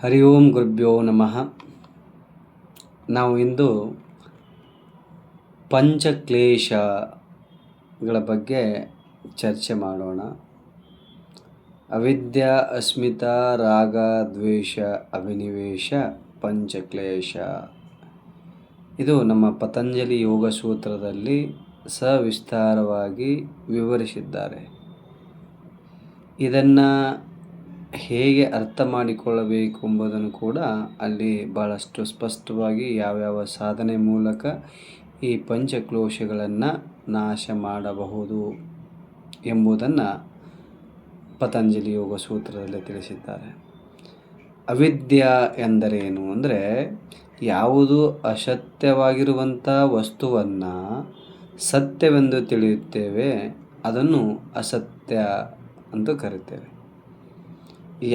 ಹರಿ ಓಂ ಗುರುಭ್ಯೋ ನಮಃ. ನಾವು ಇಂದು ಪಂಚಕ್ಲೇಶಗಳ ಬಗ್ಗೆ ಚರ್ಚೆ ಮಾಡೋಣ. ಅವಿದ್ಯಾ, ಅಸ್ಮಿತಾ, ರಾಗ, ದ್ವೇಷ, ಅಭಿನಿವೇಶ, ಪಂಚಕ್ಲೇಶ. ಇದು ನಮ್ಮ ಪತಂಜಲಿ ಯೋಗ ಸೂತ್ರದಲ್ಲಿ ಸವಿಸ್ತಾರವಾಗಿ ವಿವರಿಸಿದ್ದಾರೆ. ಇದನ್ನು ಹೇಗೆ ಅರ್ಥ ಮಾಡಿಕೊಳ್ಳಬೇಕು ಎಂಬುದನ್ನು ಕೂಡ ಅಲ್ಲಿ ಭಾಳಷ್ಟು ಸ್ಪಷ್ಟವಾಗಿ ಯಾವ್ಯಾವ ಸಾಧನೆ ಮೂಲಕ ಈ ಪಂಚಕ್ಲೇಶಗಳನ್ನು ನಾಶ ಮಾಡಬಹುದು ಎಂಬುದನ್ನು ಪತಂಜಲಿ ಯೋಗ ಸೂತ್ರದಲ್ಲಿ ತಿಳಿಸಿದ್ದಾರೆ. ಅವಿದ್ಯಾ ಎಂದರೇನು ಅಂದರೆ, ಯಾವುದು ಅಸತ್ಯವಾಗಿರುವಂಥ ವಸ್ತುವನ್ನು ಸತ್ಯವೆಂದು ತಿಳಿಯುತ್ತೇವೆ ಅದನ್ನು ಅಸತ್ಯ ಅಂತ ಕರಿತೇವೆ.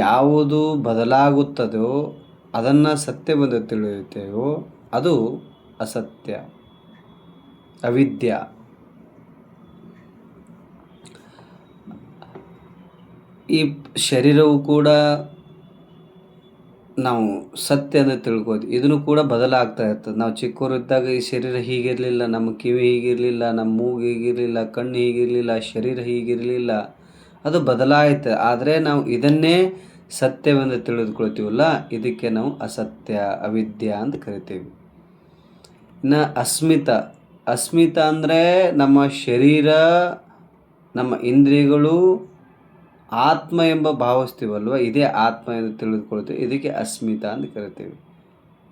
ಯಾವುದು ಬದಲಾಗುತ್ತದೋ ಅದನ್ನು ಸತ್ಯವೆಂದು ತಿಳಿಯುತ್ತೇವೋ ಅದು ಅಸತ್ಯ, ಅವಿದ್ಯಾ. ಈ ಶರೀರವು ಕೂಡ ನಾವು ಸತ್ಯ ಅಂತ ತಿಳ್ಕೋದು, ಇದನ್ನು ಕೂಡ ಬದಲಾಗ್ತಾ ಇರ್ತದೆ. ನಾವು ಚಿಕ್ಕವರಿದ್ದಾಗ ಈ ಶರೀರ ಹೀಗಿರಲಿಲ್ಲ, ನಮ್ಮ ಕಿವಿ ಹೀಗಿರಲಿಲ್ಲ, ನಮ್ಮ ಮೂಗು ಹೀಗಿರಲಿಲ್ಲ, ಕಣ್ಣು ಹೀಗಿರಲಿಲ್ಲ, ಶರೀರ ಹೀಗಿರಲಿಲ್ಲ, ಅದು ಬದಲಾಯಿತು. ಆದರೆ ನಾವು ಇದನ್ನೇ ಸತ್ಯವೆಂದು ತಿಳಿದುಕೊಳ್ತೀವಲ್ಲ, ಇದಕ್ಕೆ ನಾವು ಅಸತ್ಯ, ಅವಿದ್ಯಾ ಅಂತ ಕರಿತೀವಿ. ಇನ್ನು ಅಸ್ಮಿತ ಅಂದರೆ ನಮ್ಮ ಶರೀರ, ನಮ್ಮ ಇಂದ್ರಿಯಗಳು ಆತ್ಮ ಎಂಬ ಭಾವಿಸ್ತೀವಲ್ವ, ಇದೇ ಆತ್ಮ ಎಂದು ತಿಳಿದುಕೊಳ್ತೀವಿ. ಇದಕ್ಕೆ ಅಸ್ಮಿತ ಅಂತ ಕರಿತೀವಿ.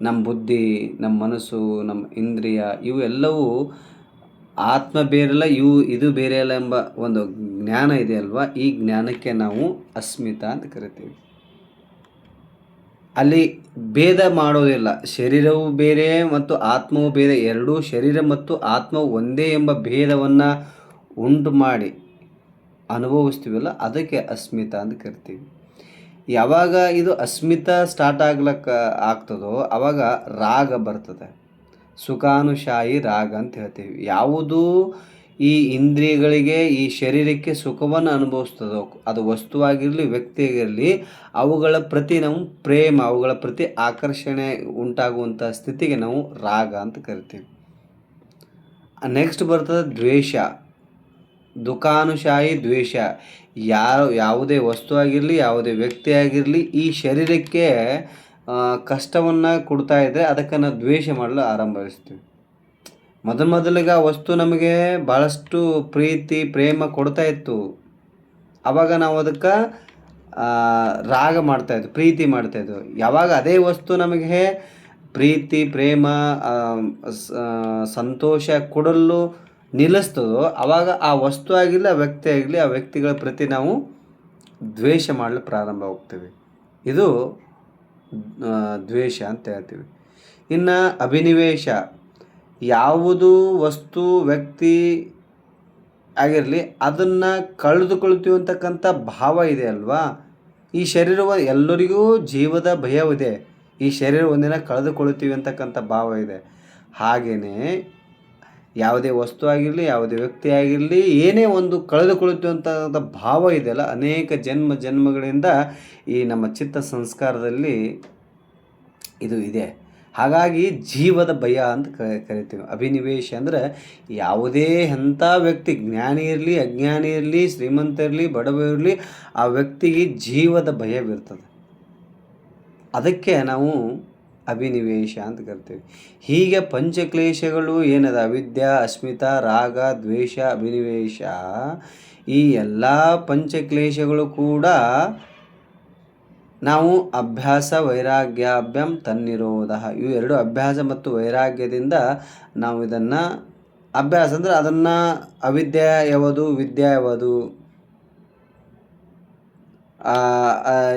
ನಮ್ಮ ಬುದ್ಧಿ, ನಮ್ಮ ಮನಸ್ಸು, ನಮ್ಮ ಇಂದ್ರಿಯ ಇವು ಎಲ್ಲವೂ ಆತ್ಮ ಬೇರೆಲ್ಲ, ಇದು ಬೇರೆ ಅಲ್ಲ ಎಂಬ ಒಂದು ಜ್ಞಾನ ಇದೆ ಅಲ್ವಾ, ಈ ಜ್ಞಾನಕ್ಕೆ ನಾವು ಅಸ್ಮಿತ ಅಂತ ಕರಿತೀವಿ. ಅಲ್ಲಿ ಭೇದ ಮಾಡೋದಿಲ್ಲ. ಶರೀರವು ಬೇರೆ ಮತ್ತು ಆತ್ಮವು ಬೇರೆ, ಎರಡೂ ಶರೀರ ಮತ್ತು ಆತ್ಮವು ಒಂದೇ ಎಂಬ ಭೇದವನ್ನು ಉಂಟು ಮಾಡಿ ಅನುಭವಿಸ್ತೀವಲ್ಲ, ಅದಕ್ಕೆ ಅಸ್ಮಿತ ಅಂತ ಕರಿತೀವಿ. ಯಾವಾಗ ಇದು ಅಸ್ಮಿತ ಸ್ಟಾರ್ಟ್ ಆಗ್ತದೋ ಆವಾಗ ರಾಗ ಬರ್ತದೆ. ಸುಖಾನುಶಾಹಿ ರಾಗ ಅಂತ ಹೇಳ್ತೀವಿ. ಯಾವುದು ಈ ಇಂದ್ರಿಯಗಳಿಗೆ, ಈ ಶರೀರಕ್ಕೆ ಸುಖವನ್ನು ಅನುಭವಿಸ್ತದೋ, ಅದು ವಸ್ತುವಾಗಿರಲಿ ವ್ಯಕ್ತಿಯಾಗಿರಲಿ, ಅವುಗಳ ಪ್ರತಿ ನಾವು ಪ್ರೇಮ, ಅವುಗಳ ಪ್ರತಿ ಆಕರ್ಷಣೆ ಉಂಟಾಗುವಂಥ ಸ್ಥಿತಿಗೆ ನಾವು ರಾಗ ಅಂತ ಕರಿತೀವಿ. ನೆಕ್ಸ್ಟ್ ಬರ್ತದೆ ದ್ವೇಷ, ದುಃಖಾನುಶಾಹಿ ದ್ವೇಷ. ಯಾವುದೇ ವಸ್ತು ಆಗಿರಲಿ, ಯಾವುದೇ ವ್ಯಕ್ತಿ ಆಗಿರಲಿ, ಈ ಶರೀರಕ್ಕೆ ಕಷ್ಟವನ್ನು ಕೊಡ್ತಾ ಇದ್ದರೆ ಅದಕ್ಕೆ ನಾವು ದ್ವೇಷ ಮಾಡಲು ಆರಂಭಿಸ್ತೀವಿ. ಮೊದಲಿಗೆ ಆ ವಸ್ತು ನಮಗೆ ಭಾಳಷ್ಟು ಪ್ರೀತಿ ಪ್ರೇಮ ಕೊಡ್ತಾ ಇತ್ತು, ಆವಾಗ ನಾವು ಅದಕ್ಕೆ ರಾಗ ಮಾಡ್ತಾಯಿದ್ವಿ, ಪ್ರೀತಿ ಮಾಡ್ತಾಯಿದ್ವಿ. ಯಾವಾಗ ಅದೇ ವಸ್ತು ನಮಗೆ ಪ್ರೀತಿ ಪ್ರೇಮ ಸಂತೋಷ ಕೊಡಲು ನಿಲ್ಲಿಸ್ತದೋ ಆವಾಗ ಆ ವಸ್ತು ಆಗಿರಲಿ, ಆ ವ್ಯಕ್ತಿ ಆಗಿರಲಿ, ಆ ವ್ಯಕ್ತಿಗಳ ಪ್ರತಿ ನಾವು ದ್ವೇಷ ಮಾಡಲು ಪ್ರಾರಂಭ ಹೋಗ್ತೀವಿ. ಇದು ದ್ವೇಷ ಅಂತ ಹೇಳ್ತೀವಿ. ಇನ್ನು ಅಭಿನಿವೇಶ, ಯಾವುದು ವಸ್ತು ವ್ಯಕ್ತಿ ಆಗಿರಲಿ ಅದನ್ನು ಕಳೆದುಕೊಳ್ತೀವಿ ಅಂತಕ್ಕಂಥ ಭಾವ ಇದೆ ಅಲ್ವಾ. ಈ ಶರೀರವ ಎಲ್ಲರಿಗೂ ಜೀವದ ಭಯವಿದೆ, ಈ ಶರೀರ ಒಂದಿನ ಕಳೆದುಕೊಳ್ತೀವಿ ಅಂತಕ್ಕಂಥ ಭಾವ ಇದೆ. ಹಾಗೆಯೇ ಯಾವುದೇ ವಸ್ತು ಆಗಿರಲಿ, ಯಾವುದೇ ವ್ಯಕ್ತಿ ಆಗಿರಲಿ, ಏನೇ ಒಂದು ಕಳೆದುಕೊಳ್ತೀವಿ ಅಂತ ಭಾವ ಇದೆಯಲ್ಲ, ಅನೇಕ ಜನ್ಮಗಳಿಂದ ಈ ನಮ್ಮ ಚಿತ್ತ ಸಂಸ್ಕಾರದಲ್ಲಿ ಇದು ಇದೆ. ಹಾಗಾಗಿ ಜೀವದ ಭಯ ಅಂತ ಕರಿತೀವಿ. ಅಭಿನಿವೇಶ ಅಂದರೆ ಯಾವುದೇ ಅಂಥ ವ್ಯಕ್ತಿ, ಜ್ಞಾನಿ ಇರಲಿ ಅಜ್ಞಾನಿ ಇರಲಿ, ಶ್ರೀಮಂತ ಇರಲಿ ಬಡವ ಇರಲಿ, ಆ ವ್ಯಕ್ತಿಗೆ ಜೀವದ ಭಯವಿರ್ತದೆ. ಅದಕ್ಕೆ ನಾವು ಅಭಿನಿವೇಶ ಅಂತ ಕರಿತೀವಿ. ಹೀಗೆ ಪಂಚಕ್ಲೇಶಗಳು ಏನದ, ಅವಿದ್ಯಾ, ಅಸ್ಮಿತಾ, ರಾಗ, ದ್ವೇಷ, ಅಭಿನಿವೇಶ, ಈ ಎಲ್ಲ ಪಂಚಕ್ಲೇಶಗಳು ಕೂಡ ನಾವು ಅಭ್ಯಾಸ ವೈರಾಗ್ಯಾಭ್ಯಾಂ ತನ್ನಿರೋಧ, ಇವು ಎರಡು ಅಭ್ಯಾಸ ಮತ್ತು ವೈರಾಗ್ಯದಿಂದ ನಾವು ಇದನ್ನು, ಅಭ್ಯಾಸ ಅಂದರೆ ಅದನ್ನು ಅವಿದ್ಯೆ ಯಾವುದು, ವಿದ್ಯೆ ಯಾವುದು,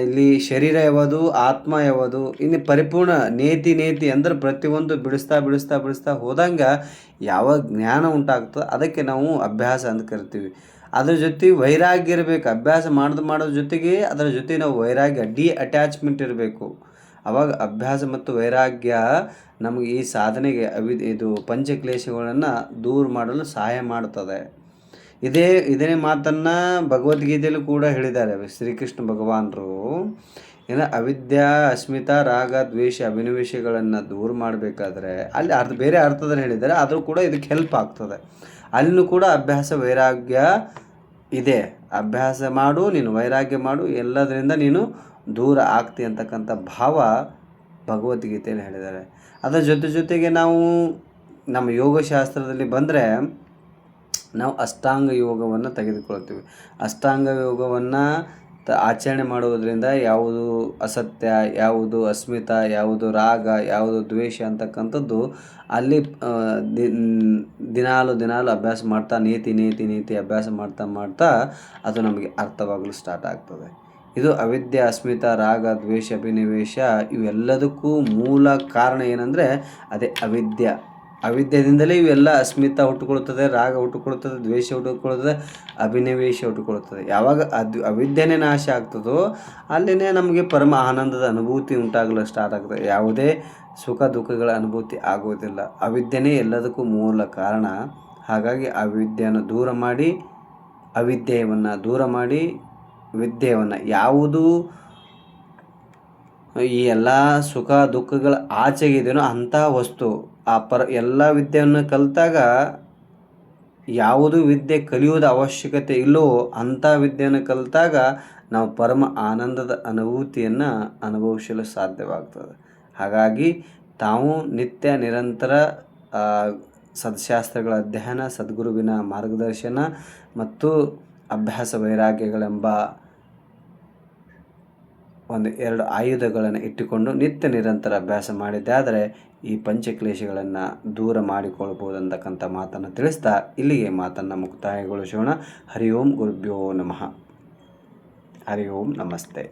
ಇಲ್ಲಿ ಶರೀರ ಯಾವುದು, ಆತ್ಮ ಯಾವುದು, ಇನ್ನು ಪರಿಪೂರ್ಣ ನೇತಿ ಅಂದರೆ ಪ್ರತಿಯೊಂದು ಬಿಡಿಸ್ತಾ ಹೋದಂಗೆ ಯಾವ ಜ್ಞಾನ ಉಂಟಾಗ್ತದೆ ಅದಕ್ಕೆ ನಾವು ಅಭ್ಯಾಸ ಅಂತ ಕರಿತೀವಿ. ಅದ್ರ ಜೊತೆ ವೈರಾಗ್ಯ ಇರಬೇಕು. ಅಭ್ಯಾಸ ಮಾಡೋದ್ರ ಜೊತೆಗೆ ಅದರ ಜೊತೆ ನಾವು ವೈರಾಗ್ಯ, ಅಟ್ಯಾಚ್ಮೆಂಟ್ ಇರಬೇಕು. ಆವಾಗ ಅಭ್ಯಾಸ ಮತ್ತು ವೈರಾಗ್ಯ ನಮಗೆ ಈ ಸಾಧನೆಗೆ ಇದು ಪಂಚಕ್ಲೇಶಗಳನ್ನು ದೂರ ಮಾಡಲು ಸಹಾಯ ಮಾಡ್ತದೆ. ಇದೇ ಮಾತನ್ನು ಭಗವದ್ಗೀತೆಯಲ್ಲೂ ಕೂಡ ಹೇಳಿದ್ದಾರೆ ಶ್ರೀಕೃಷ್ಣ ಭಗವಾನರು. ಇನ್ನು ಅವಿದ್ಯಾ ಅಸ್ಮಿತಾ ರಾಗ ದ್ವೇಷ ಅಭಿನಿವೇಶಗಳನ್ನು ದೂರ ಮಾಡಬೇಕಾದ್ರೆ ಅಲ್ಲಿ ಬೇರೆ ಅರ್ಥದಲ್ಲಿ ಹೇಳಿದ್ದಾರೆ, ಆದರೂ ಕೂಡ ಇದಕ್ಕೆ ಹೆಲ್ಪ್ ಆಗ್ತದೆ. ಅಲ್ಲಿನೂ ಕೂಡ ಅಭ್ಯಾಸ ವೈರಾಗ್ಯ ಇದೆ. ಅಭ್ಯಾಸ ಮಾಡು, ನೀನು ವೈರಾಗ್ಯ ಮಾಡು, ಎಲ್ಲದರಿಂದ ನೀನು ದೂರ ಆಗ್ತಿ ಅಂತಕ್ಕಂಥ ಭಾವ ಭಗವದ್ಗೀತೆಯಲ್ಲಿ ಹೇಳಿದ್ದಾರೆ. ಅದರ ಜೊತೆಗೆ ನಾವು ನಮ್ಮ ಯೋಗಶಾಸ್ತ್ರದಲ್ಲಿ ಬಂದರೆ ನಾವು ಅಷ್ಟಾಂಗ ಯೋಗವನ್ನು ತೆಗೆದುಕೊಳ್ತೀವಿ. ಅಷ್ಟಾಂಗ ಯೋಗವನ್ನು ಆಚರಣೆ ಮಾಡುವುದರಿಂದ ಯಾವುದು ಅಸತ್ಯ, ಯಾವುದು ಅಸ್ಮಿತ, ಯಾವುದು ರಾಗ, ಯಾವುದು ದ್ವೇಷ ಅಂತಕ್ಕಂಥದ್ದು ಅಲ್ಲಿ ದಿನಾಲು ಅಭ್ಯಾಸ ಮಾಡ್ತಾ ನೀತಿ ಅಭ್ಯಾಸ ಮಾಡ್ತಾ ಅದು ನಮಗೆ ಅರ್ಥವಾಗಲು ಸ್ಟಾರ್ಟ್ ಆಗ್ತದೆ. ಇದು ಅವಿದ್ಯೆ, ಅಸ್ಮಿತ, ರಾಗ, ದ್ವೇಷ, ಅಭಿನಿವೇಶ ಇವೆಲ್ಲದಕ್ಕೂ ಮೂಲ ಕಾರಣ ಏನಂದರೆ ಅದೇ ಅವಿದ್ಯೆ. ಅವಿದ್ಯೆಯಿಂದಲೇ ಇವೆಲ್ಲ ಅಸ್ಮಿತ ಹುಟ್ಟುಕೊಳ್ಳುತ್ತದೆ, ರಾಗ ಹುಟ್ಟುಕೊಳ್ಳುತ್ತದೆ, ದ್ವೇಷ ಹುಟ್ಟುಕೊಳ್ಳುತ್ತದೆ, ಅಭಿನಿವೇಶ ಹುಟ್ಟುಕೊಳ್ಳುತ್ತದೆ. ಯಾವಾಗ ಅವಿದ್ಯೆನೇ ನಾಶ ಆಗ್ತದೋ ಅಲ್ಲಿನೇ ನಮಗೆ ಪರಮ ಆನಂದದ ಅನುಭೂತಿ ಉಂಟಾಗಲು ಸ್ಟಾರ್ಟ್ ಆಗ್ತದೆ. ಯಾವುದೇ ಸುಖ ದುಃಖಗಳ ಅನುಭೂತಿ ಆಗುವುದಿಲ್ಲ. ಅವಿದ್ಯೆನೇ ಎಲ್ಲದಕ್ಕೂ ಮೂಲ ಕಾರಣ. ಹಾಗಾಗಿ ಅವಿದ್ಯೆಯನ್ನು ದೂರ ಮಾಡಿ, ಅವಿದ್ಯೆಯನ್ನು ದೂರ ಮಾಡಿ ವಿದ್ಯೆಯನ್ನು, ಯಾವುದು ಈ ಎಲ್ಲ ಸುಖ ದುಃಖಗಳ ಆಚೆಗಿದೆಯೋ ಅಂಥ ವಸ್ತು ಎಲ್ಲ ವಿದ್ಯೆಯನ್ನು ಕಲಿತಾಗ ಯಾವುದು ವಿದ್ಯೆ ಕಲಿಯೋದು ಅವಶ್ಯಕತೆ ಇಲ್ಲವೋ ಅಂಥ ವಿದ್ಯೆಯನ್ನು ಕಲಿತಾಗ ನಾವು ಪರಮ ಆನಂದದ ಅನುಭೂತಿಯನ್ನು ಅನುಭವಿಸಲು ಸಾಧ್ಯವಾಗ್ತದೆ. ಹಾಗಾಗಿ ತಾವು ನಿತ್ಯ ನಿರಂತರ ಸದ್ಶಾಸ್ತ್ರಗಳ ಅಧ್ಯಯನ, ಸದ್ಗುರುವಿನ ಮಾರ್ಗದರ್ಶನ ಮತ್ತು ಅಭ್ಯಾಸ ವೈರಾಗ್ಯಗಳೆಂಬ 2 ಆಯುಧಗಳನ್ನು ಇಟ್ಟುಕೊಂಡು ನಿತ್ಯ ನಿರಂತರ ಅಭ್ಯಾಸ ಮಾಡಿದ್ದಾದರೆ ಈ ಪಂಚಕ್ಲೇಶಗಳನ್ನು ದೂರ ಮಾಡಿಕೊಳ್ಬೋದು ಅಂತಕ್ಕಂಥ ಮಾತನ್ನು ತಿಳಿಸ್ತಾ ಇಲ್ಲಿಗೆ ಮಾತನ್ನು ಮುಕ್ತಾಯಗೊಳಿಸೋಣ. ಹರಿ ಓಂ ಗುರುಭ್ಯೋ ನಮಃ. ಹರಿ ಓಂ ನಮಸ್ತೆ.